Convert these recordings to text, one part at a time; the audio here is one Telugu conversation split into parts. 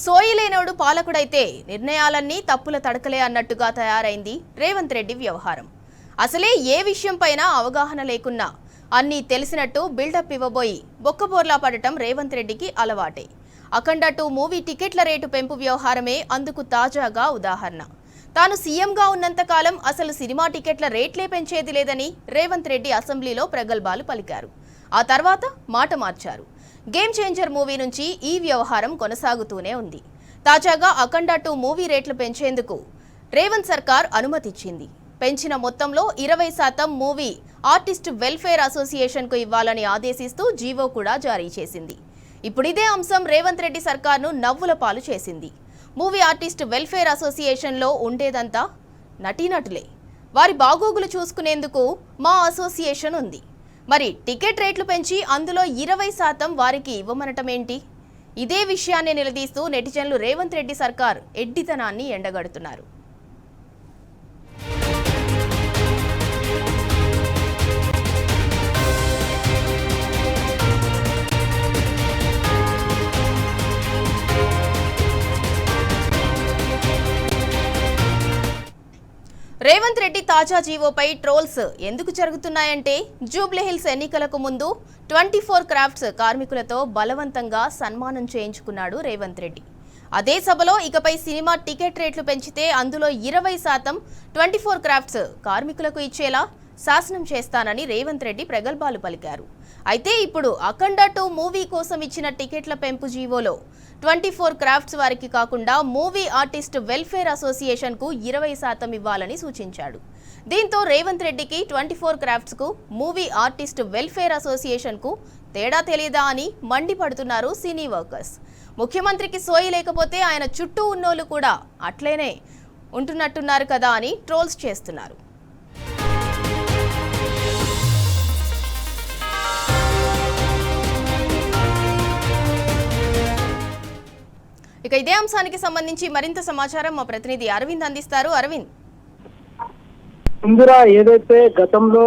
సోయిలేనోడు పాలకుడైతే నిర్ణయాలన్నీ తప్పుల తడకలే అన్నట్టుగా తయారైంది రేవంత్ రెడ్డి వ్యవహారం. అసలే ఏ విషయంపైనా అవగాహన లేకున్నా అన్నీ తెలిసినట్టు బిల్డప్ ఇవ్వబోయి బొక్కబోర్లా పడటం రేవంత్ రెడ్డికి అలవాటే. అఖండ 2 మూవీ టికెట్ల రేటు పెంపు వ్యవహారమే అందుకు తాజాగా ఉదాహరణ. తాను సీఎంగా ఉన్నంతకాలం అసలు సినిమా టికెట్ల రేట్లే పెంచేది లేదని రేవంత్ రెడ్డి అసెంబ్లీలో ప్రగల్భాలు పలికారు. ఆ తర్వాత మాట మార్చారు. గేమ్ చేంజర్ మూవీ నుంచి ఈ వ్యవహారం కొనసాగుతూనే ఉంది. తాజాగా అఖండ 2 మూవీ రేట్లు పెంచేందుకు రేవంత్ సర్కార్ అనుమతిచ్చింది. పెంచిన మొత్తంలో 20% మూవీ ఆర్టిస్ట్ వెల్ఫేర్ అసోసియేషన్కు ఇవ్వాలని ఆదేశిస్తూ జీవో కూడా జారీ చేసింది. ఇప్పుడు ఇదే అంశం రేవంత్ రెడ్డి సర్కార్ను నవ్వుల పాలు చేసింది. మూవీ ఆర్టిస్ట్ వెల్ఫేర్ అసోసియేషన్లో ఉండేదంతా నటీనటులే. వారి బాగోగులు చూసుకునేందుకు మా అసోసియేషన్ ఉంది. మరి టికెట్ రేట్లు పెంచి అందులో 20% వారికి ఇవ్వమనటమేంటి? ఇదే విషయాన్ని నిలదీస్తూ నెటిజన్లు రేవంత్ రెడ్డి సర్కార్ ఎడ్డితనాన్ని ఎండగడుతున్నారు. రేవంత్ రెడ్డి తాజా జీవోపై ట్రోల్స్ ఎందుకు జరుగుతున్నాయంటే, జూబ్లీహిల్స్ ఎన్నికలకు ముందు 24 క్రాఫ్ట్స్ కార్మికులతో బలవంతంగా సన్మానం చేయించుకున్నాడు రేవంత్ రెడ్డి. అదే సభలో ఇకపై సినిమా టికెట్ రేట్లు పెంచితే అందులో 20% 24 క్రాఫ్ట్స్ కార్మికులకు ఇచ్చేలా శాసనం చేస్తానని రేవంత్ రెడ్డి ప్రగల్భాలు పలికారు. అయితే ఇప్పుడు అఖండ 2 మూవీ కోసం ఇచ్చిన టికెట్ల పెంపు జీవోలో 24 క్రాఫ్ట్స్ వారికి కాకుండా మూవీ ఆర్టిస్ట్ వెల్ఫేర్ అసోసియేషన్కు 20% ఇవ్వాలని సూచించాడు. దీంతో రేవంత్ రెడ్డికి 24 క్రాఫ్ట్స్కు మూవీ ఆర్టిస్ట్ వెల్ఫేర్ అసోసియేషన్కు తేడా తెలియదా అని మండిపడుతున్నారు సినీ వర్కర్స్. ముఖ్యమంత్రికి సోయి లేకపోతే ఆయన చుట్టూ ఉన్నోళ్ళు కూడా అట్లేనే ఉంటున్నట్టున్నారు కదా అని ట్రోల్స్ చేస్తున్నారు. ఇక ఇదే అంశానికి సంబంధించి మరింత సమాచారం మా ప్రతినిధి అరవింద్ అందిస్తారు. అరవింద్, ఇందిరా, ఏదైతే గతంలో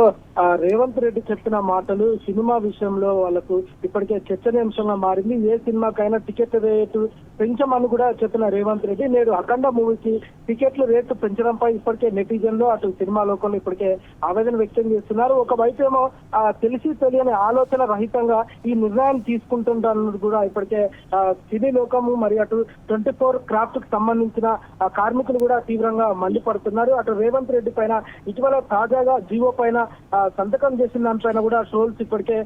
రేవంత్ రెడ్డి చెప్పిన మాటలు సినిమా విషయంలో వాళ్ళకు ఇప్పటికే చర్చనీయాంశంగా మారింది. ఏ సినిమాకైనా టికెట్ రేటు పెంచమని కూడా చెప్పిన రేవంత్ రెడ్డి నేడు అఖండ మూవీకి టికెట్ల రేటు పెంచడంపై ఇప్పటికే నెటిజన్లు అటు సినిమా లోకంలో ఇప్పటికే ఆవేదన వ్యక్తం చేస్తున్నారు. ఒకవైపు ఏమో తెలిసి తెలియని ఆలోచన రహితంగా ఈ నిర్ణయం తీసుకుంటుంటారన్నది కూడా ఇప్పటికే సినీ లోకము మరి అటు 24 క్రాఫ్ట్ కు సంబంధించిన కార్మికులు కూడా తీవ్రంగా మండిపడుతున్నారు. అటు రేవంత్ రెడ్డి పైన ఇటీవల తాజాగా జీవో పైన సంతకం చేసిన దానిపైన కూడా ట్రోల్స్ ఇప్పటికే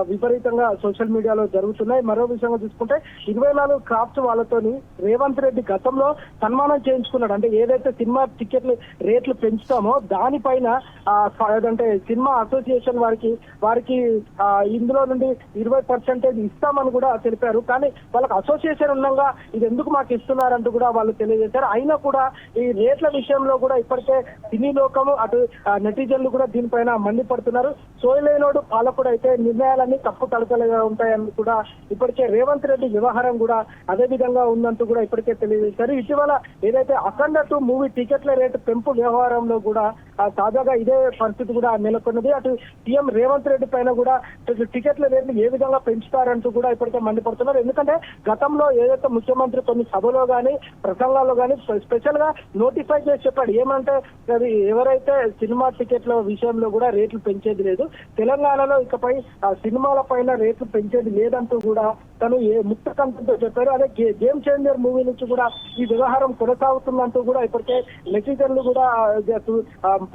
విపరీతంగా సోషల్ మీడియాలో జరుగుతున్నాయి. మరో విషయంగా చూసుకుంటే 24 క్రాఫ్ట్స్ వాళ్ళతోని రేవంత్ రెడ్డి గతంలో సన్మానం చేయించుకున్నాడు. అంటే ఏదైతే సినిమా టికెట్లు రేట్లు పెంచుతామో దానిపైన అంటే సినిమా అసోసియేషన్ వారికి ఇందులో నుండి 20% ఇస్తామని కూడా తెలిపారు. కానీ వాళ్ళకి అసోసియేషన్ ఉండగా ఇది ఎందుకు మాకు ఇస్తున్నారంటూ కూడా వాళ్ళు తెలియజేశారు. అయినా కూడా ఈ రేట్ల విషయంలో కూడా ఇప్పటికే సినీ లోకము అటు నెటిజన్లు కూడా దీనిపైన మండిపడుతున్నారు. సోయలేనోడు పాలకుడు అయితే నిర్ణయాలన్నీ తప్పు తడకలుగా ఉంటాయని కూడా ఇప్పటికే రేవంత్ రెడ్డి వ్యవహారం కూడా అదే విధంగా ఉందంటూ కూడా ఇప్పటికే తెలియజేశారు. ఇటీవల ఏదైతే అఖండ 2 మూవీ టికెట్ల రేటు పెంపు వ్యవహారంలో కూడా తాజాగా ఇదే పరిస్థితి కూడా నెలకొన్నది. అటు సీఎం రేవంత్ రెడ్డి పైన కూడా టికెట్ల రేట్లు ఏ విధంగా పెంచుతారంటూ కూడా ఇప్పటికే మండిపడుతున్నారు. ఎందుకంటే గతంలో ఏదైతే ముఖ్యమంత్రి కొన్ని సభలో గానీ ప్రసంగాల్లో గానీ స్పెషల్ గా నోటిఫై చేసి చెప్పాడు. ఏమంటే అది ఎవరైతే సినిమా టికెట్ల విషయంలో కూడా రేట్లు పెంచేది లేదు, తెలంగాణలో ఇకపై సినిమాల పైన రేట్లు పెంచేది లేదంటూ కూడా తను ముక్త కంఠంతో చెప్పారు. అదే గేమ్ చేంజర్ మూవీ నుంచి కూడా ఈ వ్యవహారం కొనసాగుతుందంటూ కూడా ఇప్పటికే నెటిజన్లు కూడా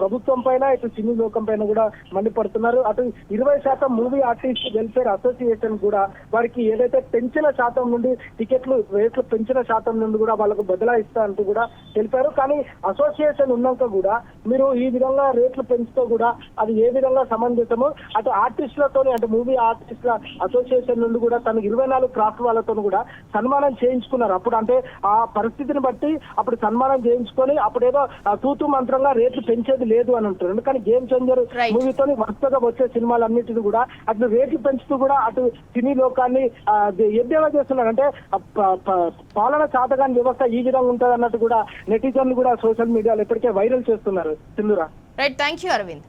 ప్రభుత్వం పైన ఇటు సినీ లోకం పైన కూడా మండిపడుతున్నారు. అటు 20% మూవీ ఆర్టిస్ట్ వెల్ఫేర్ అసోసియేషన్ కూడా వారికి ఏదైతే పెంచిన శాతం నుండి టికెట్లు రేట్లు పెంచిన శాతం నుండి కూడా వాళ్ళకు బదలాయిస్తారంటూ కూడా తెలిపారు. కానీ అసోసియేషన్ ఉన్నాక కూడా మీరు ఈ విధంగా రేట్లు పెంచుతూ కూడా అది ఏ విధంగా సమంజసమో అటు ఆర్టిస్టులతోని అంటే మూవీ ఆర్టిస్టుల అసోసియేషన్ నుండి కూడా తను 24 క్రాఫ్ట్ వాళ్ళతో కూడా సన్మానం చేయించుకున్నారు. అప్పుడు అంటే ఆ పరిస్థితిని బట్టి అప్పుడు సన్మానం చేయించుకొని అప్పుడేదో తూతూ మంత్రంగా రేట్లు పెంచేది లేదు అని అంటారు. కానీ గేమ్ చేంజర్ మూవీతో వరుసగా వచ్చే సినిమాలన్నిటిని కూడా అటు రేట్లు పెంచుతూ కూడా అటు సినీ లోకాన్ని ఎద్దేవా చేస్తున్నారు. అంటే పాలన చాతగాని వ్యవస్థ ఈ విధంగా ఉంటుంది అన్నట్టు కూడా నెటిజన్లు కూడా సోషల్ మీడియాలో ఇప్పటికే వైరల్ చేస్తున్నారు. Sindhura. Right, thank you Arvind.